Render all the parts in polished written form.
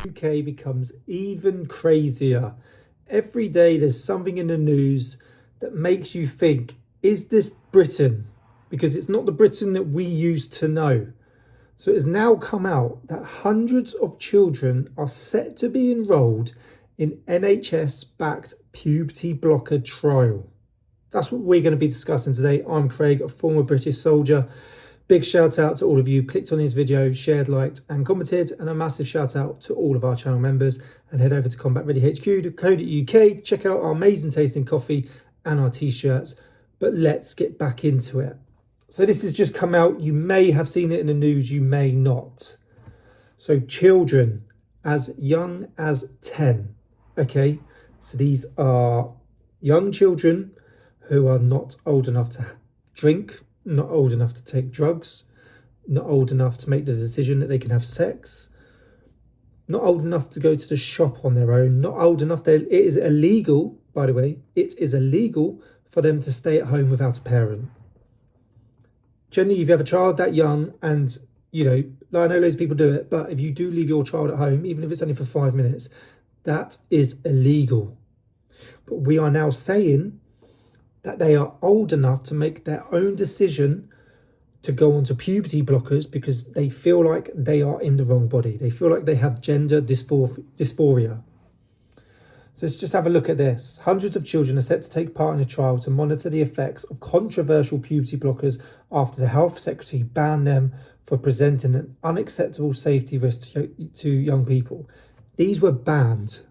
UK becomes even crazier. Every day there's something in the news that makes you think, is this Britain? Because it's not the Britain that we used to know. So it has now come out that hundreds of children are set to be enrolled in NHS-backed puberty blocker trial. That's what we're going to be discussing today. I'm Craig, a former British soldier. Big shout out to all of you clicked on this video, shared, liked and commented, and a massive shout out to all of our channel members. And head over to combatreadyhq.co.uk, check out our amazing tasting coffee and our t-shirts. But let's get back into it. So this has just come out. You may have seen it in the news, you may not. So children as young as 10, okay? So these are young children who are not old enough to drink, not old enough to take drugs, not old enough to make the decision that they can have sex, not old enough to go to the shop on their own, not old enough that it is illegal, by the way, it is illegal for them to stay at home without a parent. Generally, if you have a child that young and, you know, I know loads of people do it, but if you do leave your child at home, even if it's only for 5 minutes, that is illegal. But we are now saying that they are old enough to make their own decision to go onto puberty blockers because they feel like they are in the wrong body. They feel like they have gender dysphoria. So let's just have a look at this. Hundreds of children are set to take part in a trial to monitor the effects of controversial puberty blockers after the Health Secretary banned them for presenting an unacceptable safety risk to young people. These were banned.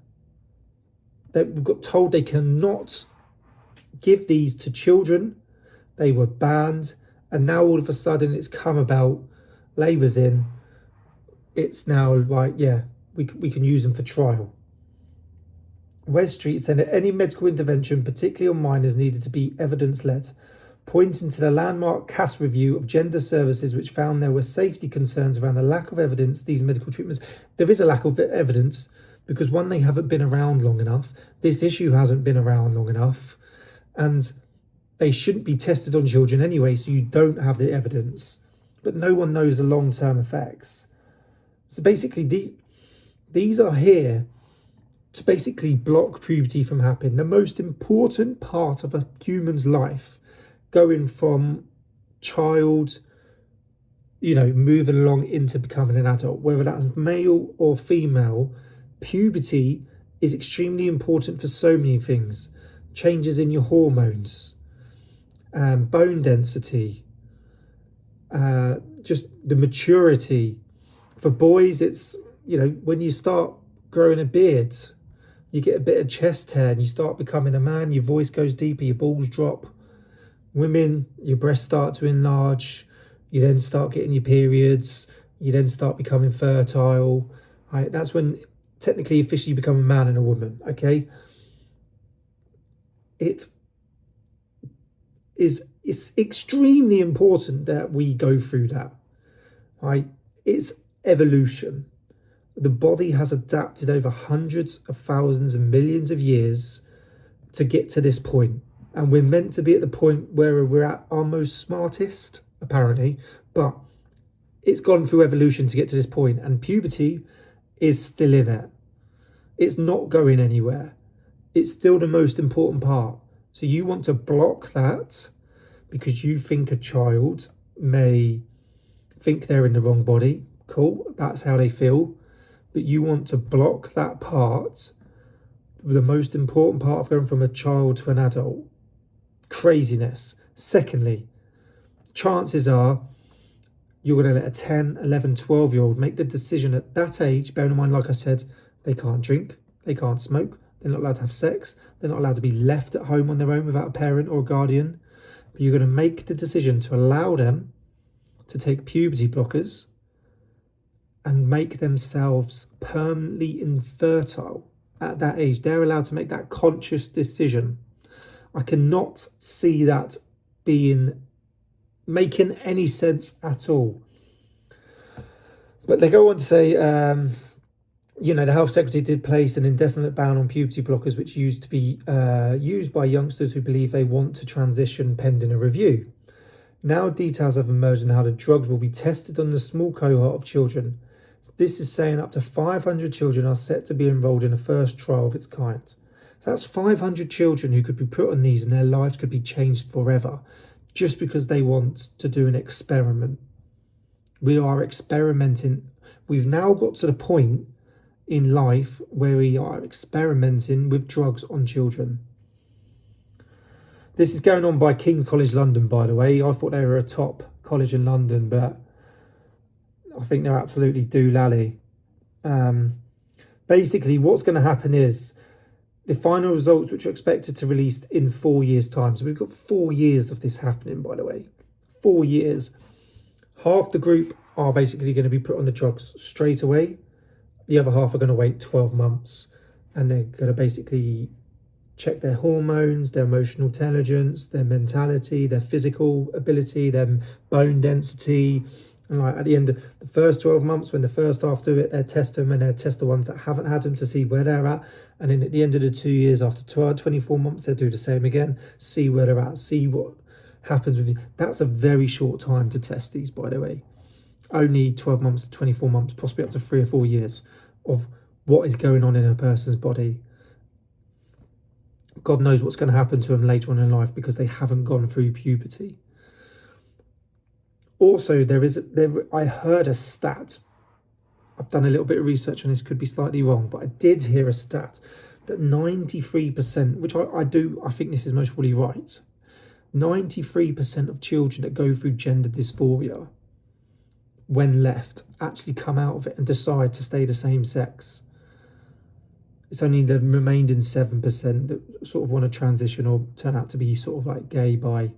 They got told they cannot give these to children. They were banned, and now all of a sudden it's come about. Labour's in. It's now like, yeah, we can use them for trial. Wes Street said that any medical intervention, particularly on minors, needed to be evidence-led, pointing to the landmark CAS review of gender services, which found there were safety concerns around the lack of evidence these medical treatments. There is a lack of evidence because, one, they haven't been around long enough. This issue hasn't been around long enough. And they shouldn't be tested on children anyway, so you don't have the evidence. But no one knows the long-term effects. So basically, these are here to basically block puberty from happening. The most important part of a human's life, going from child, you know, moving along into becoming an adult, whether that's male or female, puberty is extremely important for so many things. Changes in your hormones, bone density, just the maturity. For boys, it's, you know, when you start growing a beard, you get a bit of chest hair and you start becoming a man, your voice goes deeper, your balls drop. Women, your breasts start to enlarge, you then start getting your periods, you then start becoming fertile. Right? That's when technically officially you become a man and a woman, okay? It's extremely important that we go through that, right? It's evolution. The body has adapted over hundreds of thousands and millions of years to get to this point. And we're meant to be at the point where we're at our most smartest, apparently, but it's gone through evolution to get to this point, and puberty is still in it. It's not going anywhere. It's still the most important part. So you want to block that because you think a child may think they're in the wrong body. Cool, that's how they feel. But you want to block that part, the most important part of going from a child to an adult. Craziness. Secondly, chances are you're going to let a 10, 11, 12-year-old make the decision at that age. Bearing in mind, like I said, they can't drink, they can't smoke, they're not allowed to have sex, they're not allowed to be left at home on their own without a parent or a guardian. But you're going to make the decision to allow them to take puberty blockers and make themselves permanently infertile at that age. They're allowed to make that conscious decision. I cannot see that making any sense at all. But they go on to say, you know, the Health Secretary did place an indefinite ban on puberty blockers, which used to be used by youngsters who believe they want to transition pending a review. Now details have emerged on how the drugs will be tested on the small cohort of children. This is saying up to 500 children are set to be enrolled in a first trial of its kind. So that's 500 children who could be put on these and their lives could be changed forever just because they want to do an experiment. We are experimenting. We've now got to the point in life where we are experimenting with drugs on children. This is going on by King's College London, by the way. I thought they were a top college in London, but I think they're absolutely doolally. Basically, what's going to happen is the final results, which are expected to release in 4 years' time. So we've got 4 years of this happening, by the way. 4 years. Half the group are basically going to be put on the drugs straight away. The other half are going to wait 12 months. And they're going to basically check their hormones, their emotional intelligence, their mentality, their physical ability, their bone density. And like at the end of the first 12 months, when the first half do it, they'll test them and they'll test the ones that haven't had them to see where they're at. And then at the end of the 2 years, after 24 months, they'll do the same again, see where they're at, see what happens with you. That's a very short time to test these, by the way. Only 12 months, 24 months, possibly up to 3 or 4 years of what is going on in a person's body. God knows what's going to happen to them later on in life because they haven't gone through puberty. Also, I heard a stat. I've done a little bit of research on this, could be slightly wrong, but I did hear a stat that 93%, which I think this is most probably right, 93% of children that go through gender dysphoria, when left, actually come out of it and decide to stay the same sex. It's only the remaining 7% that sort of want to transition or turn out to be sort of like gay, bi,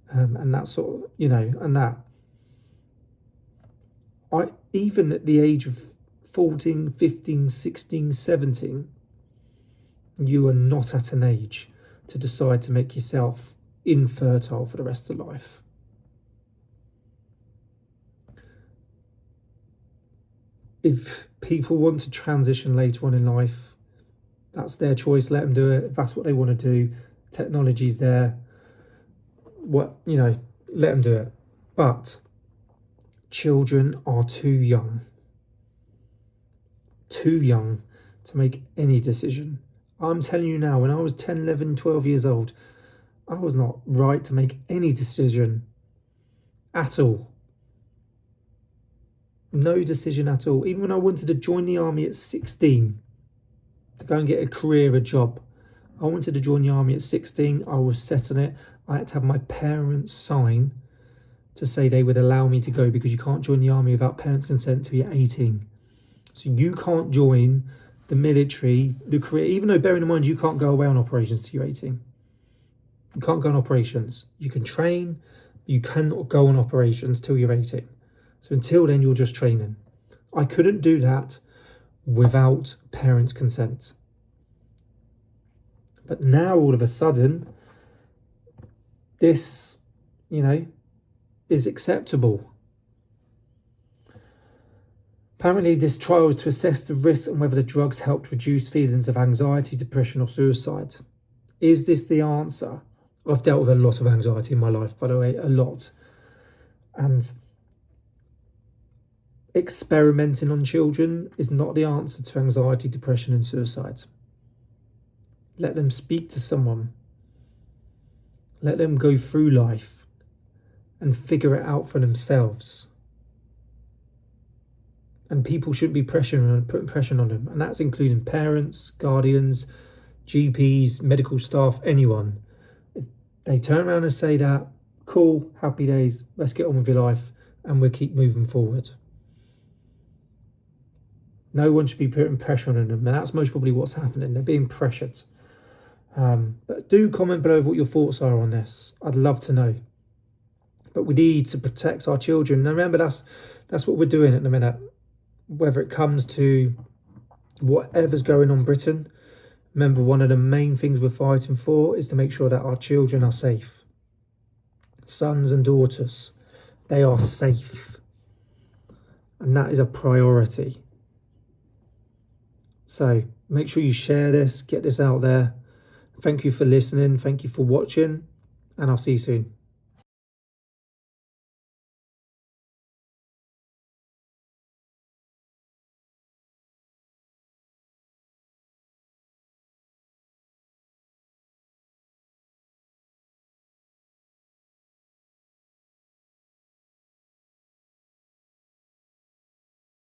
and that sort of, and that. Even at the age of 14, 15, 16, 17, you are not at an age to decide to make yourself infertile for the rest of life. If people want to transition later on in life, that's their choice. Let them do it. If that's what they want to do, technology's there. Let them do it. But children are too young to make any decision. I'm telling you now, when I was 10, 11, 12 years old, I was not right to make any decision at all. No decision at all. Even when I wanted to join the army at 16 to go and get a career, a job, I wanted to join the army at 16. I was set on it. I had to have my parents sign to say they would allow me to go, because you can't join the army without parents' consent until you're 18. So you can't join the military, the career, even though, bearing in mind, you can't go away on operations till you're 18. You can't go on operations. You can train, you cannot go on operations till you're 18. So until then, you're just training. I couldn't do that without parents' consent. But now, all of a sudden, this, is acceptable. Apparently, this trial is to assess the risks and whether the drugs helped reduce feelings of anxiety, depression, or suicide. Is this the answer? I've dealt with a lot of anxiety in my life, by the way, a lot. And experimenting on children is not the answer to anxiety, depression, and suicide. Let them speak to someone. Let them go through life and figure it out for themselves. And people shouldn't be putting pressure on them. And that's including parents, guardians, GPs, medical staff, anyone. If they turn around and say that, cool, happy days, let's get on with your life, and we'll keep moving forward. No one should be putting pressure on them, and that's most probably what's happening. They're being pressured. But do comment below what your thoughts are on this. I'd love to know. But we need to protect our children. Now remember, that's what we're doing at the minute. Whether it comes to whatever's going on in Britain, remember, one of the main things we're fighting for is to make sure that our children are safe. Sons and daughters, they are safe. And that is a priority. So make sure you share this, get this out there. Thank you for listening. Thank you for watching. And I'll see you soon.